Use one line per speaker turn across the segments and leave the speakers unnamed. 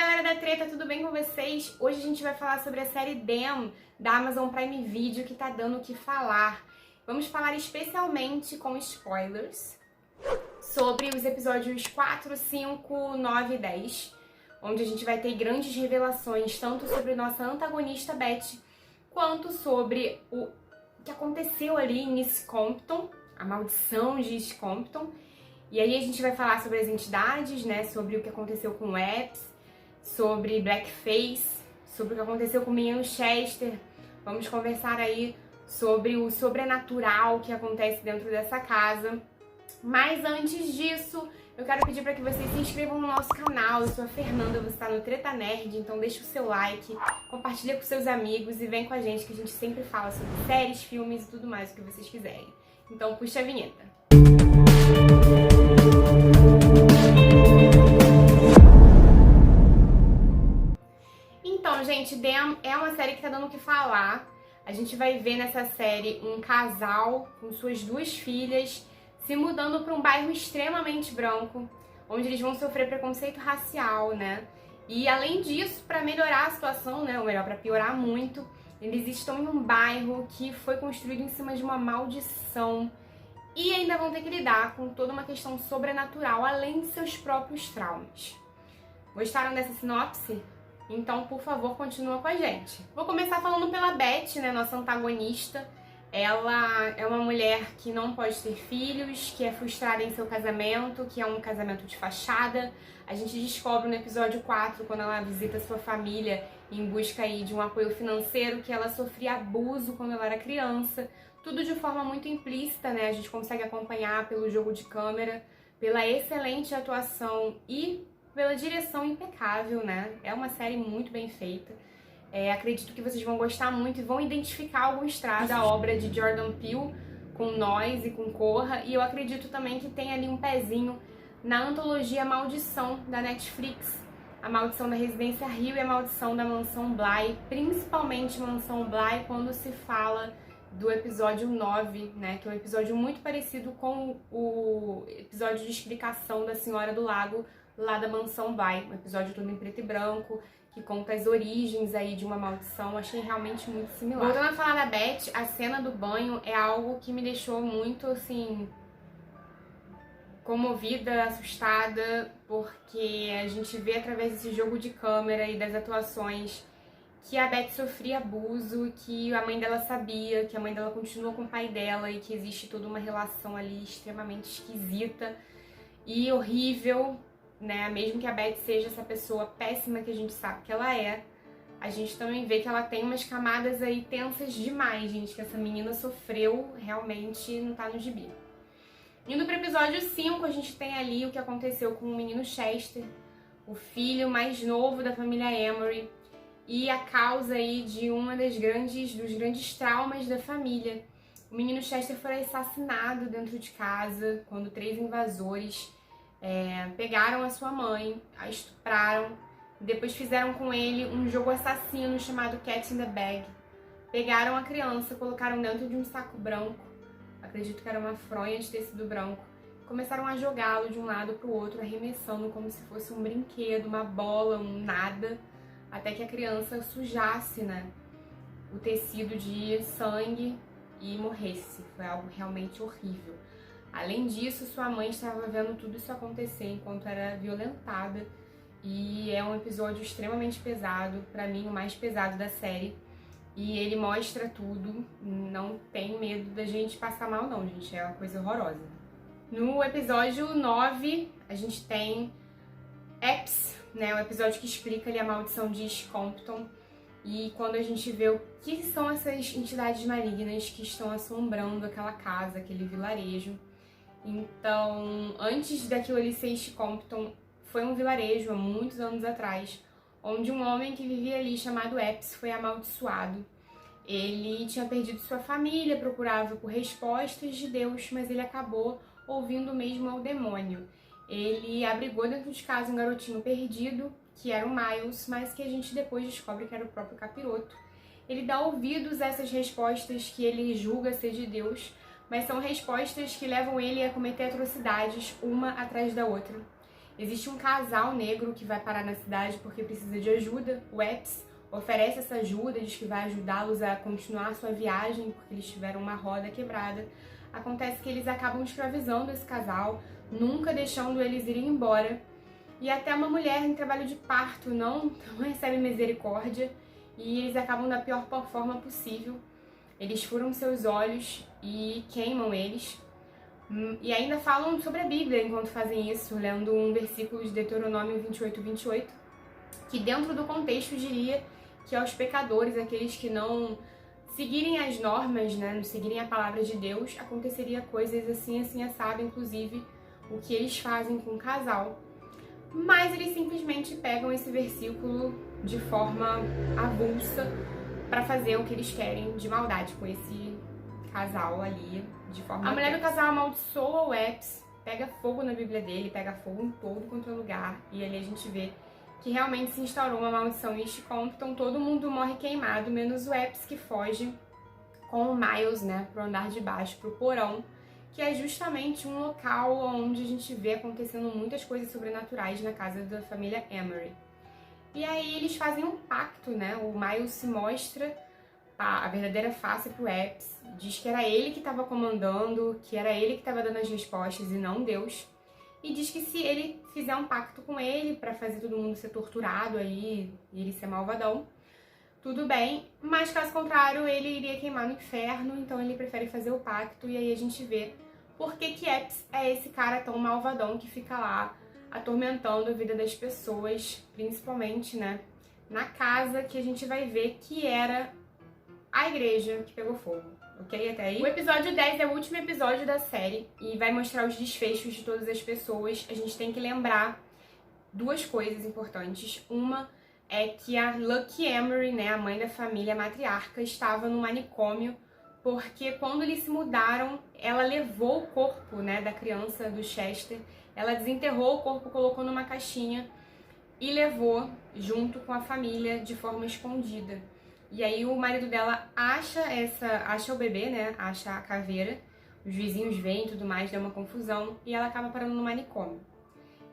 galera da treta, tudo bem com vocês? Hoje a gente vai falar sobre a série Them, da Amazon Prime Video, que tá dando o que falar. Vamos falar especialmente com spoilers sobre os episódios 4, 5, 9 e 10, onde a gente vai ter grandes revelações tanto sobre nossa antagonista Beth, quanto sobre o que aconteceu ali em East Compton, a maldição de East Compton. E aí a gente vai falar sobre as entidades, né, sobre o que aconteceu com o Epps, sobre Blackface, sobre o que aconteceu com o menino Chester. Vamos conversar aí sobre o sobrenatural que acontece dentro dessa casa. Mas antes disso, eu quero pedir para que vocês se inscrevam no nosso canal. Eu sou a Fernanda, você está no Treta Nerd, então deixa o seu like, compartilha com seus amigos e vem com a gente que a gente sempre fala sobre séries, filmes e tudo mais o que vocês quiserem. Então puxa a vinheta. Então, gente, Them é uma série que tá dando o que falar. A gente vai ver nessa série um casal com suas duas filhas se mudando para um bairro extremamente branco, onde eles vão sofrer preconceito racial, né? E além disso, para melhorar a situação, né, ou melhor, para piorar muito, eles estão em um bairro que foi construído em cima de uma maldição e ainda vão ter que lidar com toda uma questão sobrenatural, além de seus próprios traumas. Gostaram dessa sinopse? Então, por favor, continua com a gente. Vou começar falando pela Beth, né, nossa antagonista. Ela é uma mulher que não pode ter filhos, que é frustrada em seu casamento, que é um casamento de fachada. A gente descobre no episódio 4, quando ela visita sua família em busca aí de um apoio financeiro, que ela sofria abuso quando ela era criança. Tudo de forma muito implícita, né? A gente consegue acompanhar pelo jogo de câmera, pela excelente atuação e pela direção impecável, né? É uma série muito bem feita. Acredito que vocês vão gostar muito e vão identificar alguns traços da obra de Jordan Peele com Nós e com Corra. E eu acredito também que tem ali um pezinho na antologia Maldição da Netflix. A Maldição da Residência Hill e a Maldição da Mansão Bly, principalmente Mansão Bly, quando se fala do episódio 9, né, que é um episódio muito parecido com o episódio de explicação da Senhora do Lago, lá da Mansão Bly, um episódio todo em preto e branco, que conta as origens aí de uma maldição. Achei realmente muito similar. Voltando a falar da Beth, a cena do banho é algo que me deixou muito, assim, comovida, assustada, porque a gente vê através desse jogo de câmera e das atuações que a Beth sofria abuso, que a mãe dela sabia, que a mãe dela continua com o pai dela e que existe toda uma relação ali extremamente esquisita e horrível, né? Mesmo que a Beth seja essa pessoa péssima que a gente sabe que ela é, a gente também vê que ela tem umas camadas aí tensas demais, gente, que essa menina sofreu, realmente não tá no gibi. Indo pro episódio 5, a gente tem ali o que aconteceu com o menino Chester, o filho mais novo da família Emery, e a causa aí de dos grandes traumas da família. O menino Chester foi assassinado dentro de casa quando 3 invasores pegaram a sua mãe, a estupraram, depois fizeram com ele um jogo assassino chamado Cat in the Bag. Pegaram a criança, colocaram dentro de um saco branco, acredito que era uma fronha de tecido branco, começaram a jogá-lo de um lado para o outro, arremessando como se fosse um brinquedo, uma bola, um nada, até que a criança sujasse, né, o tecido de sangue e morresse. Foi algo realmente horrível. Além disso, sua mãe estava vendo tudo isso acontecer enquanto era violentada. E é um episódio extremamente pesado, pra mim o mais pesado da série. E ele mostra tudo, não tem medo da gente passar mal não, gente, é uma coisa horrorosa. No episódio 9, a gente tem Epps, né, o episódio que explica ali a maldição de East Compton. E quando a gente vê o que são essas entidades malignas que estão assombrando aquela casa, aquele vilarejo. Então, antes daquilo ali ser East Compton, foi um vilarejo há muitos anos atrás, onde um homem que vivia ali chamado Epps foi amaldiçoado. Ele tinha perdido sua família, procurava por respostas de Deus, mas ele acabou ouvindo mesmo ao demônio. Ele abrigou dentro de casa um garotinho perdido, que era o Miles, mas que a gente depois descobre que era o próprio Capiroto. Ele dá ouvidos a essas respostas que ele julga ser de Deus, mas são respostas que levam ele a cometer atrocidades uma atrás da outra. Existe um casal negro que vai parar na cidade porque precisa de ajuda. O Epps oferece essa ajuda, diz que vai ajudá-los a continuar sua viagem porque eles tiveram uma roda quebrada. Acontece que eles acabam escravizando esse casal, nunca deixando eles irem embora. E até uma mulher em trabalho de parto não recebe misericórdia e eles acabam da pior forma possível. Eles furam seus olhos e queimam eles. E ainda falam sobre a Bíblia enquanto fazem isso, lendo um versículo de Deuteronômio 28, que dentro do contexto diria que aos pecadores, aqueles que não seguirem as normas, né, não seguirem a palavra de Deus, aconteceria coisas assim, assado, inclusive o que eles fazem com o casal. Mas eles simplesmente pegam esse versículo de forma avulsa para fazer o que eles querem de maldade com esse casal ali, de forma... A mulher do casal amaldiçoa o Epps, pega fogo na Bíblia dele, pega fogo em todo quanto é lugar, e ali a gente vê que realmente se instaurou uma maldição em East Compton, todo mundo morre queimado, menos o Epps, que foge com o Miles, né, pro andar de baixo, pro porão, que é justamente um local onde a gente vê acontecendo muitas coisas sobrenaturais na casa da família Emery. E aí eles fazem um pacto, né, o Miles se mostra a verdadeira face pro Epps, diz que era ele que estava comandando, que era ele que estava dando as respostas e não Deus. E diz que se ele fizer um pacto com ele para fazer todo mundo ser torturado aí e ele ser malvadão, tudo bem, mas caso contrário ele iria queimar no inferno, então ele prefere fazer o pacto e aí a gente vê por que Epps é esse cara tão malvadão que fica lá atormentando a vida das pessoas, principalmente, né, na casa que a gente vai ver que era a igreja que pegou fogo, ok? Até aí? O episódio 10 é o último episódio da série e vai mostrar os desfechos de todas as pessoas. A gente tem que lembrar duas coisas importantes. Uma é que a Lucky Emery, né, a mãe da família, a matriarca, estava no manicômio porque quando eles se mudaram, ela levou o corpo, né, da criança, do Chester, ela desenterrou o corpo, colocou numa caixinha e levou junto com a família de forma escondida. E aí o marido dela acha o bebê, né, acha a caveira, os vizinhos veem e tudo mais, dá uma confusão, e ela acaba parando no manicômio.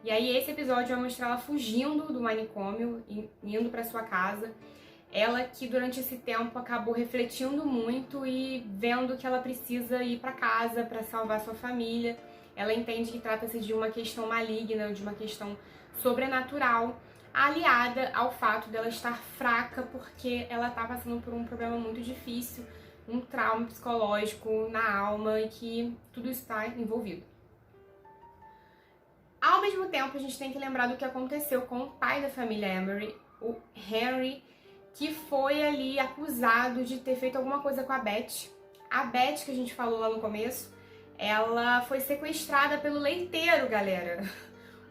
E aí esse episódio vai mostrar ela fugindo do manicômio, indo pra sua casa. Ela que durante esse tempo acabou refletindo muito e vendo que ela precisa ir pra casa pra salvar sua família. Ela entende que trata-se de uma questão maligna, de uma questão sobrenatural, aliada ao fato dela estar fraca porque ela tá passando por um problema muito difícil, um trauma psicológico na alma e que tudo está envolvido. Ao mesmo tempo, a gente tem que lembrar do que aconteceu com o pai da família Emery, o Henry, que foi ali acusado de ter feito alguma coisa com a Beth. A Beth, que a gente falou lá no começo, ela foi sequestrada pelo leiteiro, galera.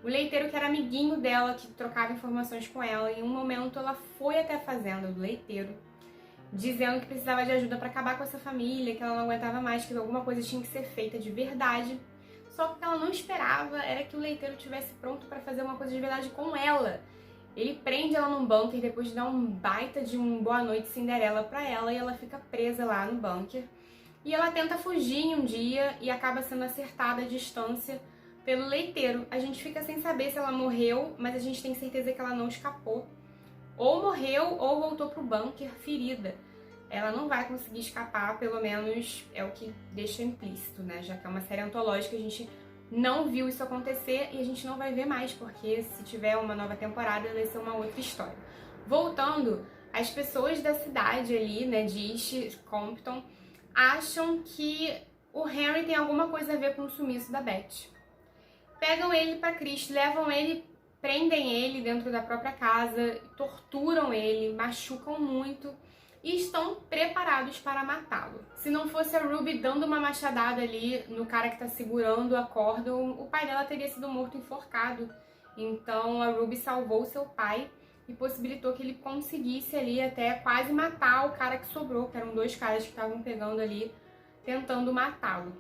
O leiteiro que era amiguinho dela, que trocava informações com ela. Em um momento ela foi até a fazenda do leiteiro, dizendo que precisava de ajuda para acabar com essa família, que ela não aguentava mais, que alguma coisa tinha que ser feita de verdade. Só que o que ela não esperava era que o leiteiro estivesse pronto para fazer uma coisa de verdade com ela. Ele prende ela num bunker depois de dar um baita de um boa noite Cinderela para ela e ela fica presa lá no bunker. E ela tenta fugir em um dia e acaba sendo acertada à distância pelo leiteiro. A gente fica sem saber se ela morreu, mas a gente tem certeza que ela não escapou. Ou morreu ou voltou pro bunker ferida. Ela não vai conseguir escapar, pelo menos é o que deixa implícito, né? Já que é uma série antológica, a gente não viu isso acontecer e a gente não vai ver mais, porque se tiver uma nova temporada vai ser uma outra história. Voltando, as pessoas da cidade ali, né, de East Compton, acham que o Henry tem alguma coisa a ver com o sumiço da Beth. Pegam ele pra Cristo, levam ele, prendem ele dentro da própria casa, torturam ele, machucam muito e estão preparados para matá-lo. Se não fosse a Ruby dando uma machadada ali no cara que tá segurando a corda, o pai dela teria sido morto enforcado. Então a Ruby salvou seu pai e possibilitou que ele conseguisse ali até quase matar o cara que sobrou, que eram dois caras que estavam pegando ali, tentando matá-lo.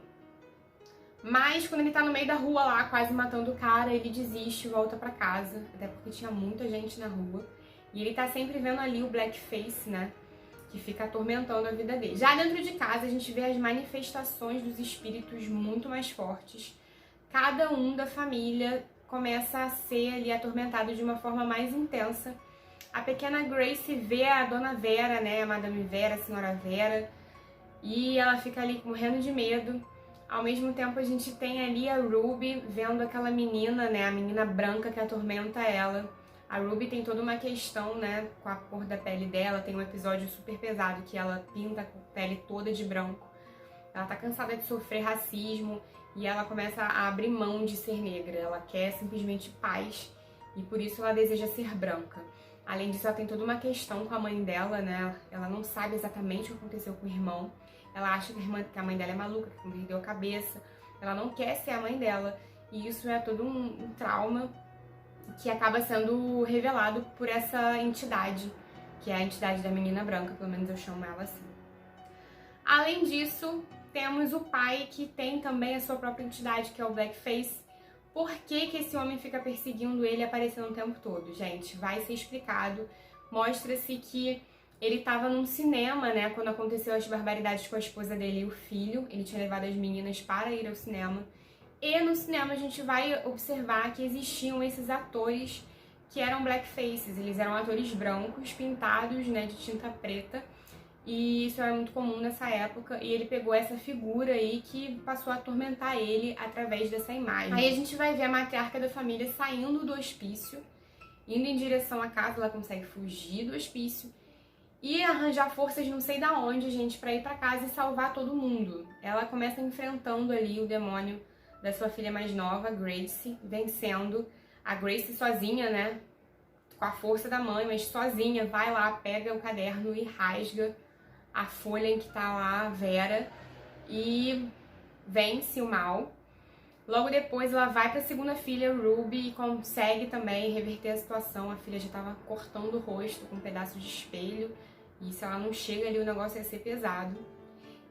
Mas quando ele tá no meio da rua lá, quase matando o cara, ele desiste e volta pra casa, até porque tinha muita gente na rua. E ele tá sempre vendo ali o Blackface, né, que fica atormentando a vida dele. Já dentro de casa, a gente vê as manifestações dos espíritos muito mais fortes. Cada um da família começa a ser ali atormentado de uma forma mais intensa. A pequena Grace vê a Dona Vera, né, a Madame Vera, a Senhora Vera, e ela fica ali morrendo de medo. Ao mesmo tempo a gente tem ali a Ruby vendo aquela menina, né, a menina branca que atormenta ela. A Ruby tem toda uma questão, né, com a cor da pele dela, tem um episódio super pesado que ela pinta a pele toda de branco. Ela tá cansada de sofrer racismo e ela começa a abrir mão de ser negra. Ela quer simplesmente paz e por isso ela deseja ser branca. Além disso, ela tem toda uma questão com a mãe dela, né? Ela não sabe exatamente o que aconteceu com o irmão. Ela acha que a mãe dela é maluca, que perdeu a cabeça. Ela não quer ser a mãe dela. E isso é todo um trauma que acaba sendo revelado por essa entidade, que é a entidade da menina branca, pelo menos eu chamo ela assim. Além disso, temos o pai que tem também a sua própria entidade, que é o Blackface. Por que esse homem fica perseguindo ele e aparecendo o tempo todo? Gente, vai ser explicado. Mostra-se que ele estava num cinema, né, quando aconteceu as barbaridades com a esposa dele e o filho. Ele tinha levado as meninas para ir ao cinema. E no cinema a gente vai observar que existiam esses atores que eram blackfaces. Eles eram atores brancos, pintados, né, de tinta preta. E isso era muito comum nessa época, e ele pegou essa figura aí que passou a atormentar ele através dessa imagem. Aí a gente vai ver a matriarca da família saindo do hospício, indo em direção à casa, ela consegue fugir do hospício e arranjar forças não sei da onde, gente, pra ir pra casa e salvar todo mundo. Ela começa enfrentando ali o demônio da sua filha mais nova, Grace, vencendo a Grace sozinha, né, com a força da mãe, mas sozinha, vai lá, pega o caderno e rasga a folha em que tá lá a Vera e vence o mal. Logo depois ela vai para a segunda filha, Ruby, e consegue também reverter a situação. A filha já tava cortando o rosto com um pedaço de espelho e se ela não chega ali o negócio ia ser pesado.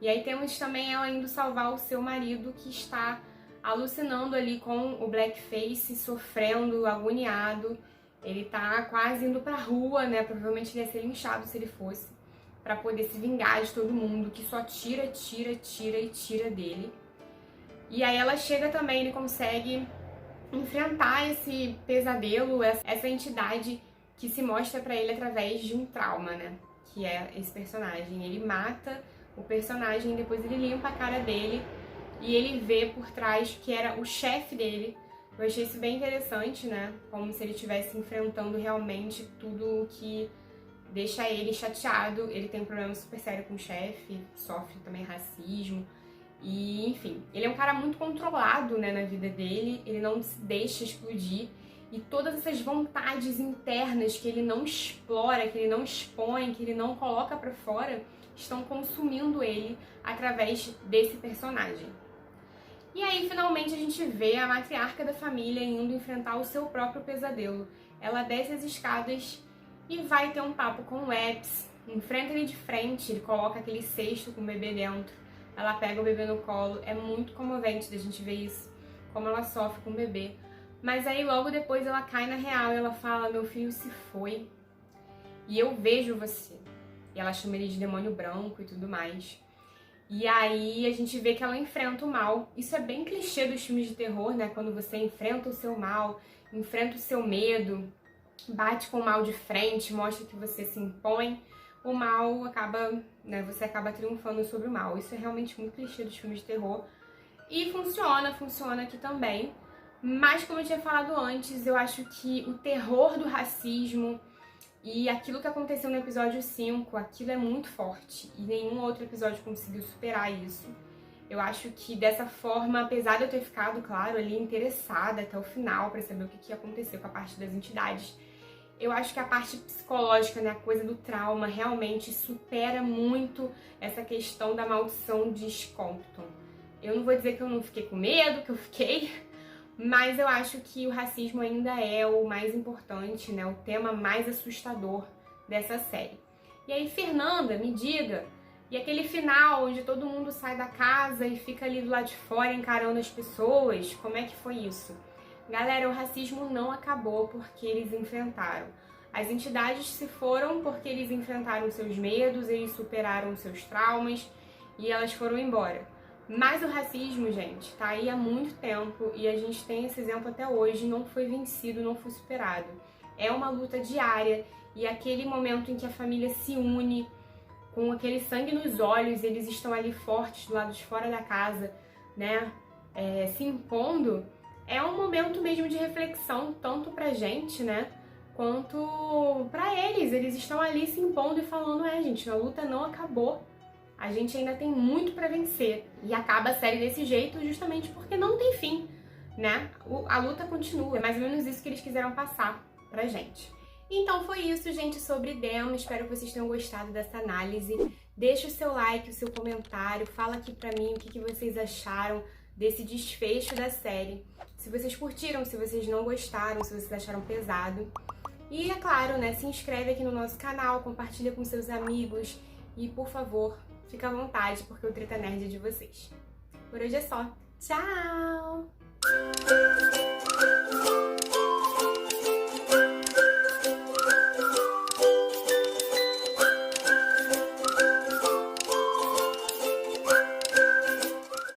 E aí temos também ela indo salvar o seu marido que está alucinando ali com o Blackface, sofrendo, agoniado. Ele tá quase indo pra rua, né? Provavelmente ele ia ser linchado se ele fosse, pra poder se vingar de todo mundo, que só tira dele. E aí ela chega também, ele consegue enfrentar esse pesadelo, essa entidade que se mostra pra ele através de um trauma, né? Que é esse personagem. Ele mata o personagem, depois ele limpa a cara dele e ele vê por trás que era o chefe dele. Eu achei isso bem interessante, né? Como se ele estivesse enfrentando realmente tudo que deixa ele chateado. Ele tem um problema super sério com o chefe, sofre também racismo. E, enfim, ele é um cara muito controlado, né, na vida dele. Ele não se deixa explodir. E todas essas vontades internas que ele não explora, que ele não expõe, que ele não coloca pra fora, estão consumindo ele através desse personagem. E aí, finalmente, a gente vê a matriarca da família indo enfrentar o seu próprio pesadelo. Ela desce as escadas e vai ter um papo com o Epps. Enfrenta ele de frente, ele coloca aquele cesto com o bebê dentro. Ela pega o bebê no colo. É muito comovente da gente ver isso, como ela sofre com o bebê. Mas aí, logo depois, ela cai na real e ela fala: meu filho se foi e eu vejo você. E ela chama ele de demônio branco e tudo mais. E aí a gente vê que ela enfrenta o mal. Isso é bem clichê dos filmes de terror, né? Quando você enfrenta o seu mal, enfrenta o seu medo, bate com o mal de frente, mostra que você se impõe, o mal acaba, né? Você acaba triunfando sobre o mal. Isso é realmente muito clichê dos filmes de terror. E funciona aqui também. Mas como eu tinha falado antes, eu acho que o terror do racismo e aquilo que aconteceu no episódio 5, aquilo é muito forte e nenhum outro episódio conseguiu superar isso. Eu acho que dessa forma, apesar de eu ter ficado, claro, ali interessada até o final pra saber o que ia acontecer com a parte das entidades, eu acho que a parte psicológica, né, a coisa do trauma, realmente supera muito essa questão da maldição de Scompton. Eu não vou dizer que eu não fiquei com medo, que eu fiquei, mas eu acho que o racismo ainda é o mais importante, né? O tema mais assustador dessa série. E aí, Fernanda, me diga, e aquele final onde todo mundo sai da casa e fica ali do lado de fora encarando as pessoas, como é que foi isso? Galera, o racismo não acabou porque eles enfrentaram. As entidades se foram porque eles enfrentaram seus medos, eles superaram seus traumas e elas foram embora. Mas o racismo, gente, tá aí há muito tempo e a gente tem esse exemplo até hoje, não foi vencido, não foi superado. É uma luta diária e aquele momento em que a família se une, com aquele sangue nos olhos, eles estão ali fortes do lado de fora da casa, né, se impondo, é um momento mesmo de reflexão, tanto pra gente, né, quanto pra eles. Eles estão ali se impondo e falando, gente, a luta não acabou. A gente ainda tem muito pra vencer. E acaba a série desse jeito justamente porque não tem fim, né? A luta continua. É mais ou menos isso que eles quiseram passar pra gente. Então foi isso, gente, sobre Dem. Espero que vocês tenham gostado dessa análise. Deixa o seu like, o seu comentário, fala aqui pra mim o que vocês acharam desse desfecho da série. Se vocês curtiram, se vocês não gostaram, se vocês acharam pesado. E é claro, né, se inscreve aqui no nosso canal, compartilha com seus amigos e, por favor, fica à vontade, porque o Treta Nerd é de vocês. Por hoje é só. Tchau!